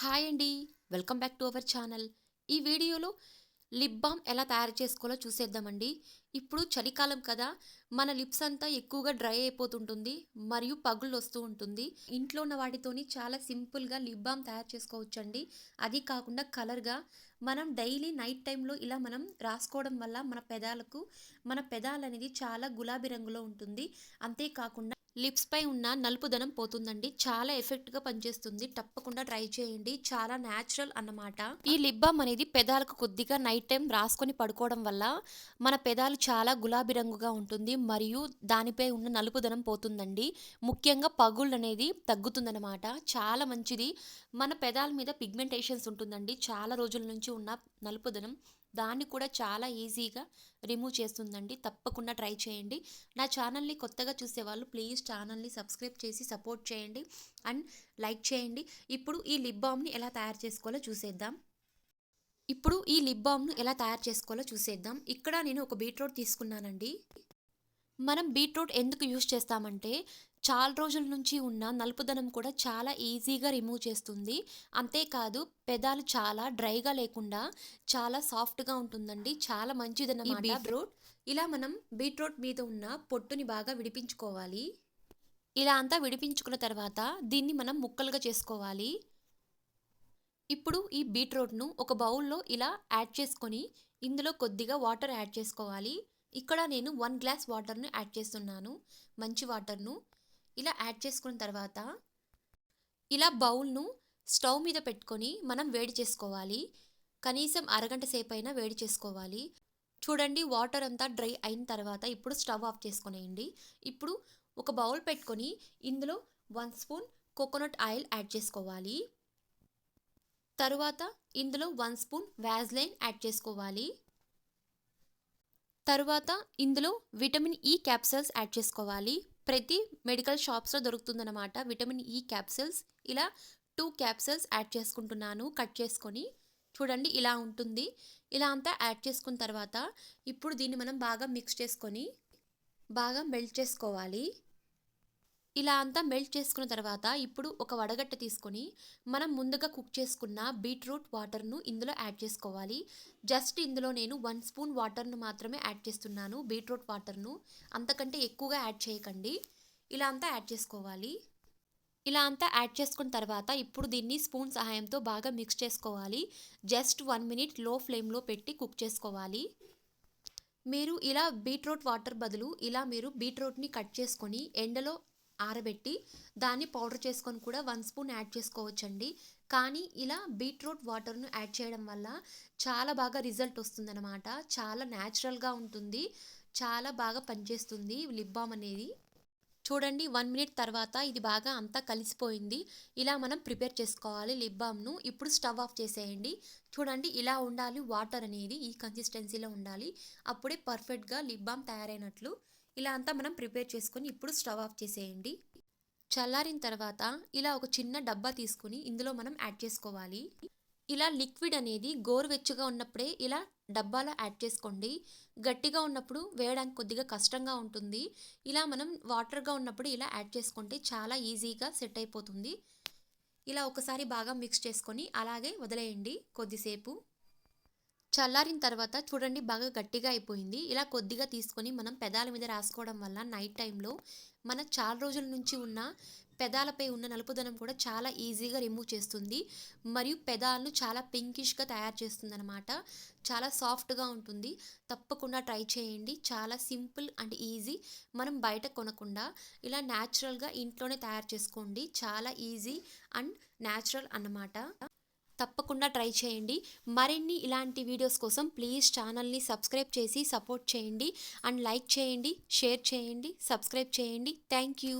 Hi అండి. Welcome back to our channel. ఈ వీడియోలో లిప్ బామ్ ఎలా తయారు చేసుకోవాలో చూసేద్దామండి. ఇప్పుడు చలికాలం కదా, మన లిప్స్ అంతా ఎక్కువగా డ్రై అయిపోతుంటుంది మరియు పగుళ్ళు వస్తూ ఉంటుంది. ఇంట్లో ఉన్న వాటితోని చాలా సింపుల్గా లిప్ బామ్ తయారు చేసుకోవచ్చండి. అది కాకుండా కలర్గా మనం డైలీ నైట్ టైంలో ఇలా మనం రాసుకోవడం వల్ల మన పెదాలు అనేది చాలా గులాబీ రంగులో ఉంటుంది. అంతేకాకుండా లిప్స్ పై ఉన్న నలుపుదనం పోతుందండి. చాలా ఎఫెక్ట్గా పనిచేస్తుంది. తప్పకుండా ట్రై చేయండి. చాలా న్యాచురల్ అన్నమాట. ఈ లిప్ బామ్ అనేది పెదాలకు కొద్దిగా నైట్ టైం రాసుకొని పడుకోవడం వల్ల మన పెదాలు చాలా గులాబీ రంగుగా ఉంటుంది మరియు దానిపై ఉన్న నలుపుదనం పోతుందండి. ముఖ్యంగా పగుళ్ళు అనేది తగ్గుతుందన్నమాట. చాలా మంచిది. మన పెదాల మీద పిగ్మెంటేషన్స్ ఉంటుందండి. చాలా రోజుల నుంచి ఉన్న నలుపుదనం దాన్ని కూడా చాలా ఈజీగా రిమూవ్ చేస్తుందండి. తప్పకుండా ట్రై చేయండి. నా ఛానల్ని కొత్తగా చూసేవాళ్ళు ప్లీజ్ ఛానల్ని సబ్స్క్రైబ్ చేసి సపోర్ట్ చేయండి అండ్ లైక్ చేయండి. ఇప్పుడు ఈ లిప్ బామ్ని ఎలా తయారు చేసుకోవాలో చూసేద్దాం. ఇక్కడ నేను ఒక బీట్రూట్ తీసుకున్నానండి. మనం బీట్రూట్ ఎందుకు యూజ్ చేస్తామంటే చాలా రోజుల నుంచి ఉన్న నలుపుదనం కూడా చాలా ఈజీగా రిమూవ్ చేస్తుంది. అంతేకాదు పెదాలు చాలా డ్రైగా లేకుండా చాలా సాఫ్ట్గా ఉంటుందండి. చాలా మంచిదన్నమాట బీట్రూట్. ఇలా మనం బీట్రూట్ మీద ఉన్న పొట్టుని బాగా విడిపించుకోవాలి. ఇలా అంతా విడిపించుకున్న తర్వాత దీన్ని మనం ముక్కలుగా చేసుకోవాలి. ఇప్పుడు ఈ బీట్రూట్ను ఒక బౌల్లో ఇలా యాడ్ చేసుకొని ఇందులో కొద్దిగా వాటర్ యాడ్ చేసుకోవాలి. ఇక్కడ నేను 1 గ్లాస్ వాటర్ను యాడ్ చేస్తున్నాను. మంచి వాటర్ను ఇలా యాడ్ చేసుకున్న తర్వాత ఇలా బౌల్ను స్టవ్ మీద పెట్టుకొని మనం వేడి చేసుకోవాలి. కనీసం అరగంట సేపు అయినా వేడి చేసుకోవాలి. చూడండి వాటర్ అంతా డ్రై అయిన తర్వాత ఇప్పుడు స్టవ్ ఆఫ్ చేసుకునేయండి. ఇప్పుడు ఒక బౌల్ పెట్టుకొని ఇందులో 1 స్పూన్ కోకోనట్ ఆయిల్ యాడ్ చేసుకోవాలి. తరువాత ఇందులో 1 స్పూన్ వ్యాజ్లైన్ యాడ్ చేసుకోవాలి. తరువాత ఇందులో విటమిన్ ఈ క్యాప్సూల్స్ యాడ్ చేసుకోవాలి. ప్రతి మెడికల్ షాప్స్లో దొరుకుతుందన్నమాట విటమిన్ ఈ క్యాప్సూల్స్. ఇలా 2 క్యాప్సూల్స్ యాడ్ చేసుకుంటున్నాను కట్ చేసుకొని. చూడండి ఇలా ఉంటుంది. ఇలా అంతా యాడ్ చేసుకున్న తర్వాత ఇప్పుడు దీన్ని మనం బాగా మిక్స్ చేసుకొని బాగా మెల్ట్ చేసుకోవాలి. ఇలా అంతా మెల్ట్ చేసుకున్న తర్వాత ఇప్పుడు ఒక వడగట్ట తీసుకొని మనం ముందుగా కుక్ చేసుకున్న బీట్రూట్ వాటర్ను ఇందులో యాడ్ చేసుకోవాలి. జస్ట్ ఇందులో నేను 1 స్పూన్ వాటర్ను మాత్రమే యాడ్ చేస్తున్నాను. బీట్రూట్ వాటర్ను అంతకంటే ఎక్కువగా యాడ్ చేయకండి. ఇలా అంతా యాడ్ చేసుకోవాలి. ఇలా అంతా యాడ్ చేసుకున్న తర్వాత ఇప్పుడు దీన్ని స్పూన్ సహాయంతో బాగా మిక్స్ చేసుకోవాలి. జస్ట్ 1 మినిట్ లో ఫ్లేమ్లో పెట్టి కుక్ చేసుకోవాలి. మీరు ఇలా బీట్రూట్ వాటర్ బదులు ఇలా మీరు బీట్రూట్ని కట్ చేసుకొని ఎండలో ఆరబెట్టి దాన్ని పౌడర్ చేసుకొని కూడా 1 స్పూన్ యాడ్ చేసుకోవచ్చండి. కానీ ఇలా బీట్రూట్ వాటర్ను యాడ్ చేయడం వల్ల చాలా బాగా రిజల్ట్ వస్తుందన్నమాట. చాలా న్యాచురల్గా ఉంటుంది. చాలా బాగా పనిచేస్తుంది లిప్ బామ్ అనేది. చూడండి 1 మినిట్ తర్వాత ఇది బాగా అంతా కలిసిపోయింది. ఇలా మనం ప్రిపేర్ చేసుకోవాలి లిప్ బామ్ను. ఇప్పుడు స్టవ్ ఆఫ్ చేసేయండి. చూడండి ఇలా ఉండాలి వాటర్ అనేది ఈ కన్సిస్టెన్సీలో ఉండాలి. అప్పుడే పర్ఫెక్ట్గా లిప్ బామ్ తయారైనట్లు. ఇలా అంతా మనం ప్రిపేర్ చేసుకొని ఇప్పుడు స్టవ్ ఆఫ్ చేసేయండి. చల్లారిన తర్వాత ఇలా ఒక చిన్న డబ్బా తీసుకుని ఇందులో మనం యాడ్ చేసుకోవాలి. ఇలా లిక్విడ్ అనేది గోరువెచ్చగా ఉన్నప్పుడే ఇలా డబ్బాలో యాడ్ చేసుకోండి. గట్టిగా ఉన్నప్పుడు వేయడానికి కొద్దిగా కష్టంగా ఉంటుంది. ఇలా మనం వాటర్గా ఉన్నప్పుడు ఇలా యాడ్ చేసుకుంటే చాలా ఈజీగా సెట్ అయిపోతుంది. ఇలా ఒకసారి బాగా మిక్స్ చేసుకొని అలాగే వదిలేయండి కొద్దిసేపు. చల్లారిన తర్వాత చూడండి బాగా గట్టిగా అయిపోయింది. ఇలా కొద్దిగా తీసుకొని మనం పెదాల మీద రాసుకోవడం వల్ల నైట్ టైంలో మన చాలా రోజుల నుంచి ఉన్న పెదాలపై ఉన్న నలుపుదనం కూడా చాలా ఈజీగా రిమూవ్ చేస్తుంది. మరియు పెదాలను చాలా పింకిష్గా తయారు చేస్తుంది అనమాట. చాలా సాఫ్ట్గా ఉంటుంది. తప్పకుండా ట్రై చేయండి. చాలా సింపుల్ అండ్ ఈజీ. మనం బయట కొనకుండా ఇలా న్యాచురల్గా ఇంట్లోనే తయారు చేసుకోండి. చాలా ఈజీ అండ్ న్యాచురల్ అన్నమాట. తప్పకుండా ట్రై చేయండి. మరిన్ని ఇలాంటి వీడియోస్ కోసం ప్లీజ్ ఛానల్ని సబ్స్క్రైబ్ చేసి సపోర్ట్ చేయండి అండ్ లైక్ చేయండి, షేర్ చేయండి, సబ్స్క్రైబ్ చేయండి. Thank you.